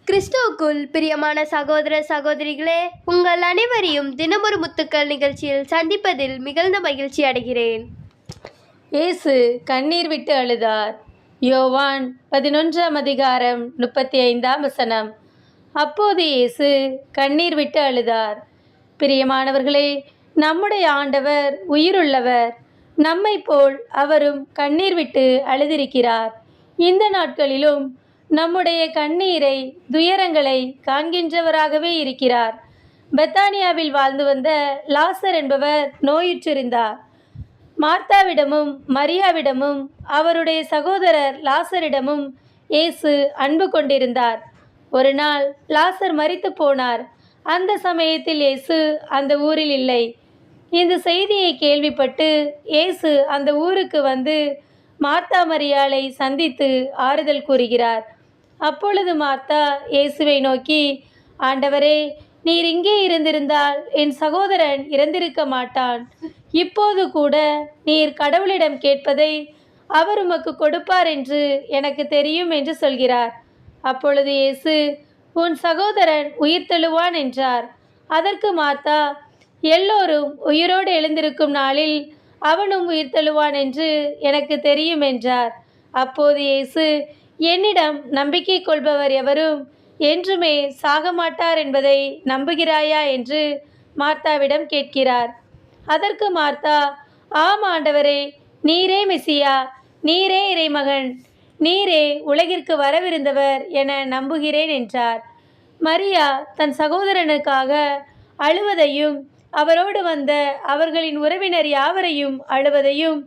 கிறிஸ்துவுக்குள் பிரியமான சகோதர சகோதரிகளே, உங்கள் அனைவரையும் தினமொரு முத்துக்கள் நிகழ்ச்சியில் சந்திப்பதில் மிகுந்த மகிழ்ச்சி அடைகிறேன். இயேசு கண்ணீர் விட்டு அழுதார். யோவான் 11ஆம் அதிகாரம் 35ஆம் வசனம். அப்போது இயேசு கண்ணீர் விட்டு அழுதார். பிரியமானவர்களே, நம்முடைய ஆண்டவர் உயிருள்ளவர். நம்மை போல் அவரும் கண்ணீர் விட்டு அழுதிருக்கிறார். இந்த நாட்களிலும் நம்முடைய கண்ணீரை, துயரங்களை காண்கின்றவராகவே இருக்கிறார். பெத்தானியாவில் வாழ்ந்து வந்த லாசர் என்பவர் நோயுற்றிருந்தார். மார்த்தாவிடமும் மரியாவிடமும் அவருடைய சகோதரர் லாசரிடமும் இயேசு அன்பு கொண்டிருந்தார். ஒரு நாள் லாசர் மரித்து போனார். அந்த சமயத்தில் இயேசு அந்த ஊரில் இல்லை. இந்த செய்தியை கேள்விப்பட்டு இயேசு அந்த ஊருக்கு வந்து மார்த்தா மரியாளை சந்தித்து ஆறுதல் கூறுகிறார். அப்பொழுது மார்த்தா இயேசுவை நோக்கி, ஆண்டவரே, நீர் இங்கே இருந்திருந்தால் என் சகோதரன் இறந்திருக்க மாட்டான். இப்போது கூட நீர் கடவுளிடம் கேட்பதை அவர் உமக்கு கொடுப்பார் என்று எனக்கு தெரியும் என்று சொல்கிறார். அப்பொழுது இயேசு, உன் சகோதரன் உயிர்த்தெழுவான் என்றார். அதற்கு மார்த்தா, எல்லோரும் உயிரோடு எழுந்திருக்கும் நாளில் அவனும் உயிர்த்தெழுவான் என்று எனக்கு தெரியும் என்றார். அப்போது இயேசு, என்னிடம் நம்பிக்கை கொள்பவர் எவரும் என்றுமே சாக மாட்டார் என்பதை நம்புகிறாயா என்று மார்த்தாவிடம் கேட்கிறார். அதற்கு மார்த்தா, ஆம் ஆண்டவரே, நீரே மெசியா, நீரே இறைமகன், நீரே உலகிற்கு வரவிருந்தவர் என நம்புகிறேன் என்றார். மரியா தன் சகோதரனுக்காக அழுவதையும் அவரோடு வந்த அவர்களின் உறவினர் யாவரையும் அழுவதையும்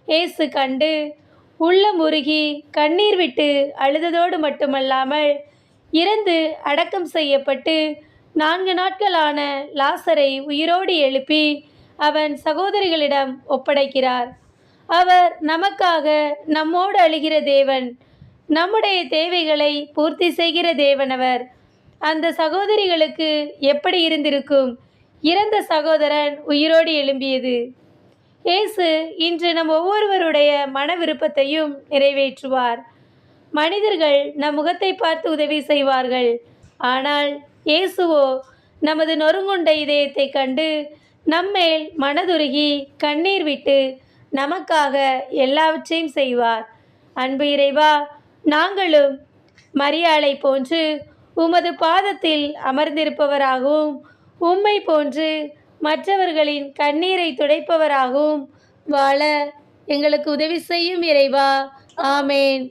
இயேசு கண்டு உள்ளம் உருகி கண்ணீர் விட்டு அழுததோடு மட்டுமல்லாமல், இறந்து அடக்கம் செய்யப்பட்டு 4 நாட்களான லாசரை உயிரோடு எழுப்பி அவன் சகோதரிகளிடம் ஒப்படைக்கிறார். அவர் நமக்காக நம்மோடு அழுகிற தேவன், நம்முடைய தேவைகளை பூர்த்தி செய்கிற தேவனவர். அந்த சகோதரிகளுக்கு எப்படி இருந்திருக்கும்? இறந்த சகோதரன் உயிரோடு எழும்பியது. இயேசு இன்று நம் ஒவ்வொருவருடைய மன விருப்பத்தையும் நிறைவேற்றுவார். மனிதர்கள் நம் முகத்தை பார்த்து உதவி செய்வார்கள். ஆனால் இயேசுவோ நமது நொறுங்குண்ட இதயத்தை கண்டு நம்மேல் மனதுருகி கண்ணீர் விட்டு நமக்காக எல்லாவற்றையும் செய்வார். அன்பு இறைவா, நாங்களும் மரியாளை போன்று உமது பாதத்தில் அமர்ந்திருப்பவராகவும் உம்மை போன்று மற்றவர்களின் கண்ணீரை துடைப்பவராகவும் வாழ எங்களுக்கு உதவி செய்யும் இறைவா. ஆமேன்.